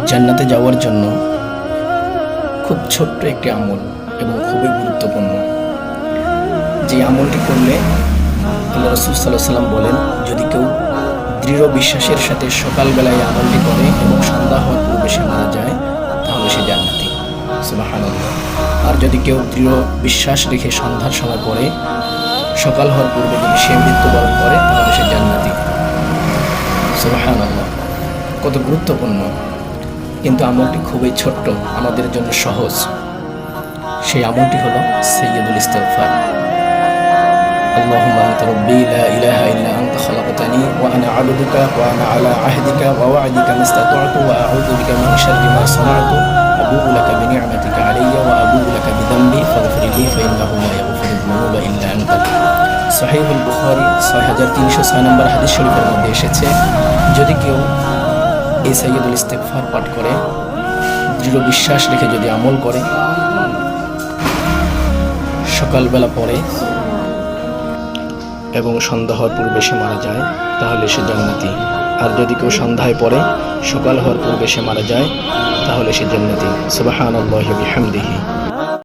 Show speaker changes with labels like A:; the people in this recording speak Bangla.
A: জান্নাতে যাওয়ার জন্য খুব ছোট্ট একটি আমল এবং খুবই গুরুত্বপূর্ণ। যে আমলটি করলে আল্লাহ রাসূল সাল্লাল্লাহু আলাইহি ওয়াসাল্লাম বলেন, যদি কেউ দৃঢ় বিশ্বাসের সাথে সকালবেলায় আমলটি করে এবং সন্ধ্যা হওয়ার পূর্বে সে মারা যায়, তাহলে সে জান্নাতি। সুবহানাল্লাহ। আর যদি কেউ দৃঢ় বিশ্বাস রেখে সন্ধ্যার সময় পড়ে, সকাল হওয়ার পূর্বে যদি সে মৃত্যুবরণ করে, তাহলে সে জান্নাতি। সুবহানাল্লাহ। কত গুরুত্বপূর্ণ, কিন্তু আমলটি খুবই ছোট্ট, আমাদের জন্য সহজ। সেই আমলটি হলো সাইয়্যিদুল ইস্তিগফার। اللهم أنت ربي لا إله إلا أنت خلقتني وأنا عبدك وأنا على عهدك ووعدك ما استطعت وأعوذ بك من شر ما صنعت أبوء لك بنعمتك علي وأبوء لك بذنبي فاغفر لي فإنه لا يغفر الذنوب إلا أنت। সহিহুল বুখারী 6306 নম্বর হাদিস শরীফের মধ্যে এসেছে, যদি কেউ এই সাইয়্যিদুল ইস্তিগফার পাঠ করে, দৃঢ় বিশ্বাস রেখে যদি আমল করে, সকালবেলা পড়ে এবং সন্ধ্যা হওয়ার পূর্বে সে মারা যায়, তাহলে সে জান্নাতি। আর যদি কেউ সন্ধ্যায় পড়ে সকাল হওয়ার পূর্বে সে মারা যায়, তাহলে সে জান্নাতি। সুবহানাল্লাহি ওয়া বিহামদিহি।